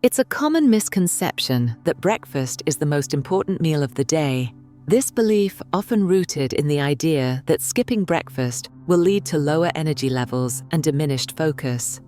It's a common misconception that breakfast is the most important meal of the day. This belief, often rooted in the idea that skipping breakfast will lead to lower energy levels and diminished focus.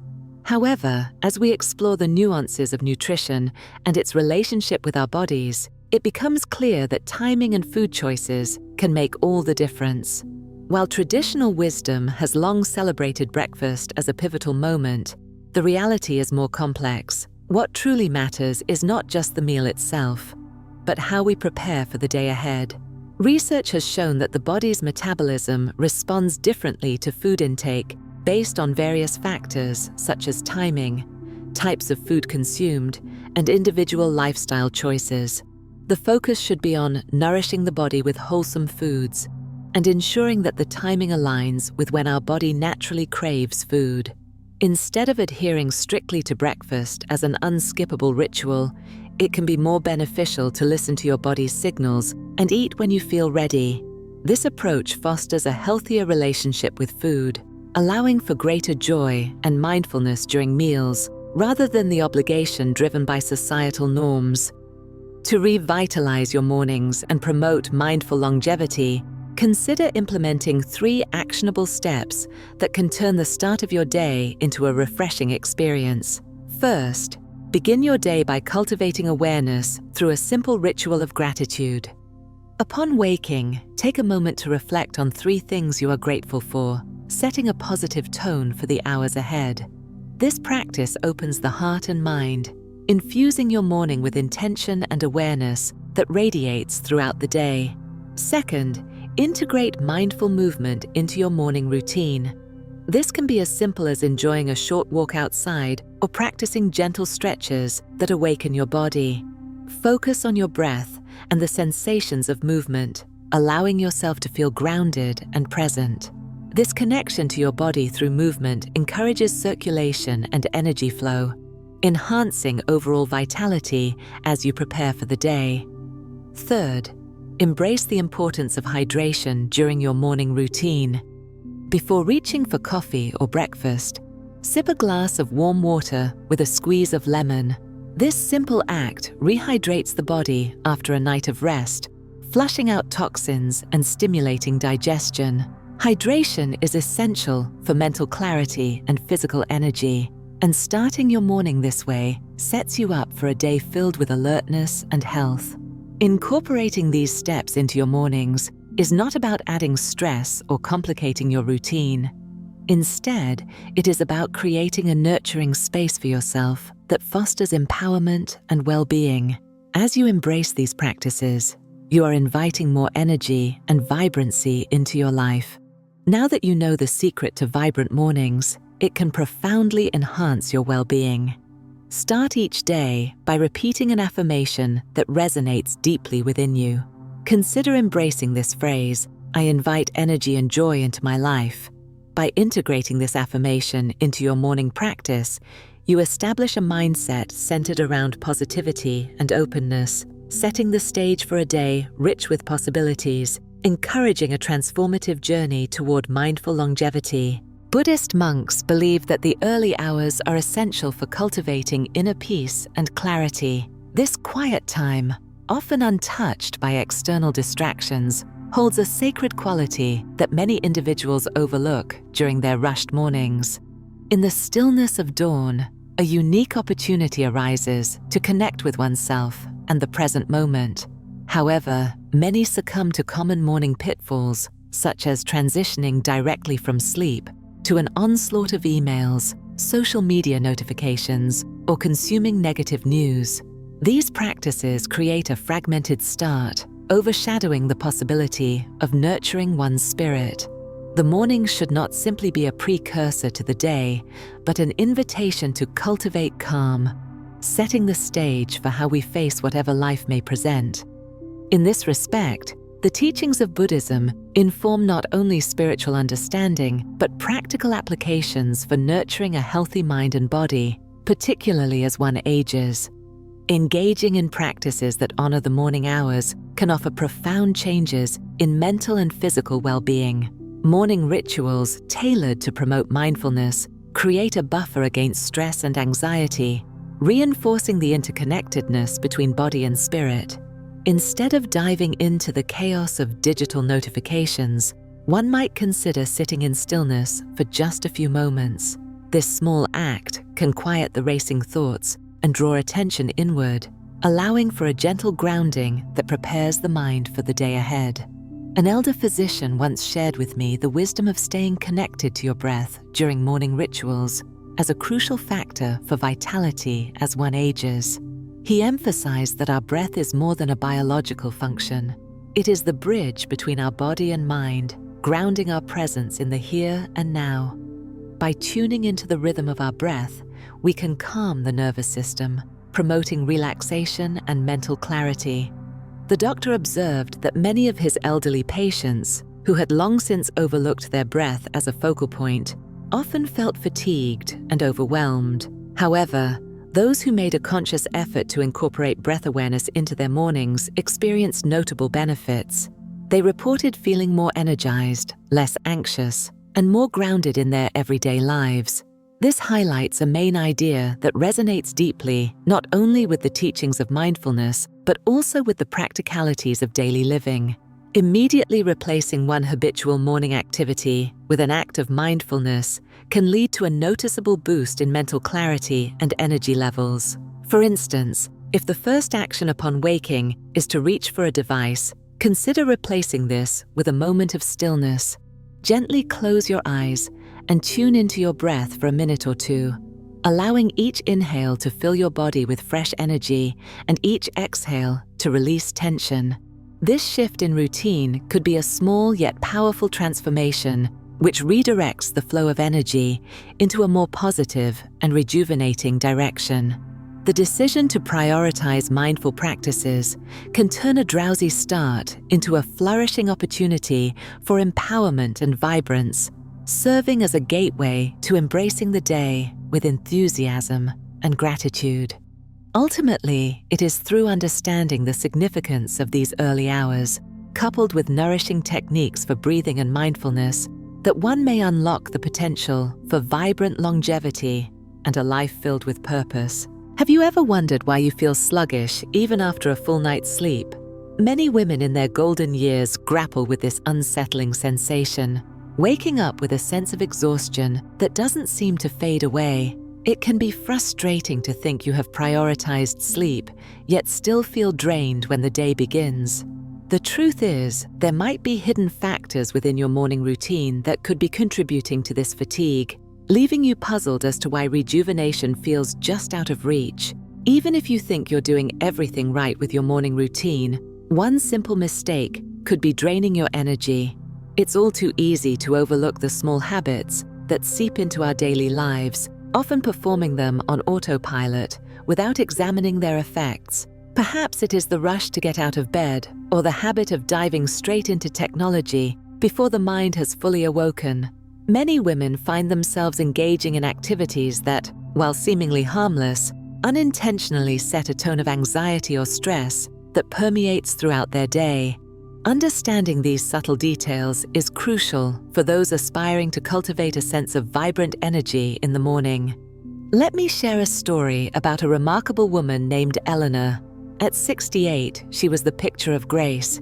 However, as we explore the nuances of nutrition and its relationship with our bodies, it becomes clear that timing and food choices can make all the difference. While traditional wisdom has long celebrated breakfast as a pivotal moment, the reality is more complex. What truly matters is not just the meal itself, but how we prepare for the day ahead. Research has shown that the body's metabolism responds differently to food intake based on various factors such as timing, types of food consumed, and individual lifestyle choices. The focus should be on nourishing the body with wholesome foods and ensuring that the timing aligns with when our body naturally craves food. Instead of adhering strictly to breakfast as an unskippable ritual, it can be more beneficial to listen to your body's signals and eat when you feel ready. This approach fosters a healthier relationship with food, allowing for greater joy and mindfulness during meals, rather than the obligation driven by societal norms. To revitalize your mornings and promote mindful longevity, consider implementing 3 actionable steps that can turn the start of your day into a refreshing experience. First, begin your day by cultivating awareness through a simple ritual of gratitude. Upon waking, take a moment to reflect on 3 things you are grateful for, setting a positive tone for the hours ahead. This practice opens the heart and mind, infusing your morning with intention and awareness that radiates throughout the day. Second, integrate mindful movement into your morning routine. This can be as simple as enjoying a short walk outside or practicing gentle stretches that awaken your body. Focus on your breath and the sensations of movement, allowing yourself to feel grounded and present. This connection to your body through movement encourages circulation and energy flow, enhancing overall vitality as you prepare for the day. Third, embrace the importance of hydration during your morning routine. Before reaching for coffee or breakfast, sip a glass of warm water with a squeeze of lemon. This simple act rehydrates the body after a night of rest, flushing out toxins and stimulating digestion. Hydration is essential for mental clarity and physical energy, and starting your morning this way sets you up for a day filled with alertness and health. Incorporating these steps into your mornings is not about adding stress or complicating your routine. Instead, it is about creating a nurturing space for yourself that fosters empowerment and well-being. As you embrace these practices, you are inviting more energy and vibrancy into your life. Now that you know the secret to vibrant mornings, it can profoundly enhance your well-being. Start each day by repeating an affirmation that resonates deeply within you. Consider embracing this phrase, "I invite energy and joy into my life." By integrating this affirmation into your morning practice, you establish a mindset centered around positivity and openness, setting the stage for a day rich with possibilities, encouraging a transformative journey toward mindful longevity. Buddhist monks believe that the early hours are essential for cultivating inner peace and clarity. This quiet time, often untouched by external distractions, holds a sacred quality that many individuals overlook during their rushed mornings. In the stillness of dawn, a unique opportunity arises to connect with oneself and the present moment. However, many succumb to common morning pitfalls, such as transitioning directly from sleep to an onslaught of emails, social media notifications, or consuming negative news. These practices create a fragmented start, overshadowing the possibility of nurturing one's spirit. The morning should not simply be a precursor to the day, but an invitation to cultivate calm, setting the stage for how we face whatever life may present. In this respect, the teachings of Buddhism inform not only spiritual understanding, but practical applications for nurturing a healthy mind and body, particularly as one ages. Engaging in practices that honor the morning hours can offer profound changes in mental and physical well-being. Morning rituals tailored to promote mindfulness create a buffer against stress and anxiety, reinforcing the interconnectedness between body and spirit. Instead of diving into the chaos of digital notifications, one might consider sitting in stillness for just a few moments. This small act can quiet the racing thoughts and draw attention inward, allowing for a gentle grounding that prepares the mind for the day ahead. An elder physician once shared with me the wisdom of staying connected to your breath during morning rituals as a crucial factor for vitality as one ages. He emphasized that our breath is more than a biological function. It is the bridge between our body and mind, grounding our presence in the here and now. By tuning into the rhythm of our breath, we can calm the nervous system, promoting relaxation and mental clarity. The doctor observed that many of his elderly patients, who had long since overlooked their breath as a focal point, often felt fatigued and overwhelmed. However, those who made a conscious effort to incorporate breath awareness into their mornings experienced notable benefits. They reported feeling more energized, less anxious, and more grounded in their everyday lives. This highlights a main idea that resonates deeply not only with the teachings of mindfulness, but also with the practicalities of daily living. Immediately replacing one habitual morning activity with an act of mindfulness can lead to a noticeable boost in mental clarity and energy levels. For instance, if the first action upon waking is to reach for a device, consider replacing this with a moment of stillness. Gently close your eyes and tune into your breath for a minute or two, allowing each inhale to fill your body with fresh energy and each exhale to release tension. This shift in routine could be a small yet powerful transformation which redirects the flow of energy into a more positive and rejuvenating direction. The decision to prioritize mindful practices can turn a drowsy start into a flourishing opportunity for empowerment and vibrance, serving as a gateway to embracing the day with enthusiasm and gratitude. Ultimately, it is through understanding the significance of these early hours, coupled with nourishing techniques for breathing and mindfulness, that one may unlock the potential for vibrant longevity and a life filled with purpose. Have you ever wondered why you feel sluggish even after a full night's sleep? Many women in their golden years grapple with this unsettling sensation, waking up with a sense of exhaustion that doesn't seem to fade away. It can be frustrating to think you have prioritized sleep, yet still feel drained when the day begins. The truth is, there might be hidden factors within your morning routine that could be contributing to this fatigue, leaving you puzzled as to why rejuvenation feels just out of reach. Even if you think you're doing everything right with your morning routine, one simple mistake could be draining your energy. It's all too easy to overlook the small habits that seep into our daily lives, often performing them on autopilot without examining their effects. Perhaps it is the rush to get out of bed or the habit of diving straight into technology before the mind has fully awoken. Many women find themselves engaging in activities that, while seemingly harmless, unintentionally set a tone of anxiety or stress that permeates throughout their day. Understanding these subtle details is crucial for those aspiring to cultivate a sense of vibrant energy in the morning. Let me share a story about a remarkable woman named Eleanor. At 68, she was the picture of grace,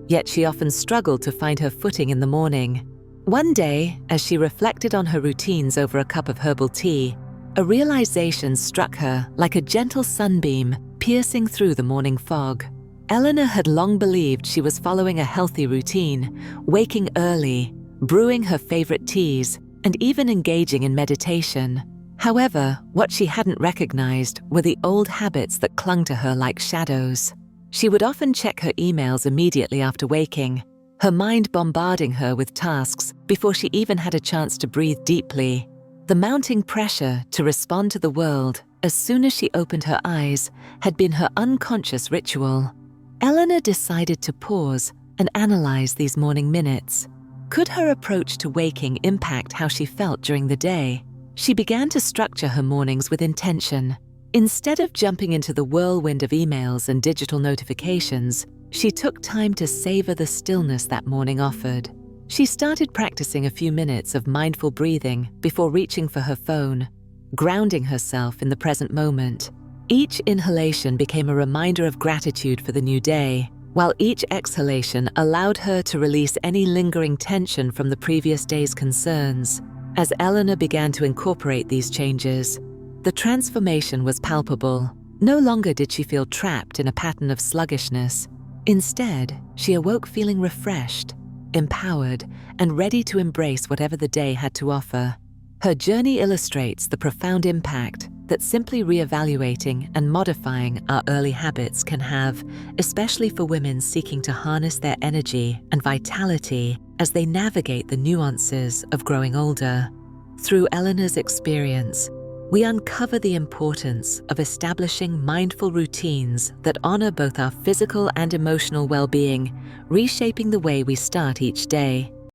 yet she often struggled to find her footing in the morning. One day, as she reflected on her routines over a cup of herbal tea, a realization struck her like a gentle sunbeam piercing through the morning fog. Eleanor had long believed she was following a healthy routine, waking early, brewing her favorite teas, and even engaging in meditation. However, what she hadn't recognized were the old habits that clung to her like shadows. She would often check her emails immediately after waking, her mind bombarding her with tasks before she even had a chance to breathe deeply. The mounting pressure to respond to the world as soon as she opened her eyes had been her unconscious ritual. Eleanor decided to pause and analyze these morning minutes. Could her approach to waking impact how she felt during the day? She began to structure her mornings with intention. Instead of jumping into the whirlwind of emails and digital notifications, she took time to savor the stillness that morning offered. She started practicing a few minutes of mindful breathing before reaching for her phone, grounding herself in the present moment. Each inhalation became a reminder of gratitude for the new day, while each exhalation allowed her to release any lingering tension from the previous day's concerns. As Eleanor began to incorporate these changes, the transformation was palpable. No longer did she feel trapped in a pattern of sluggishness. Instead, she awoke feeling refreshed, empowered, and ready to embrace whatever the day had to offer. Her journey illustrates the profound impact that simply reevaluating and modifying our early habits can have, especially for women seeking to harness their energy and vitality as they navigate the nuances of growing older. Through Eleanor's experience, we uncover the importance of establishing mindful routines that honor both our physical and emotional well-being, reshaping the way we start each day.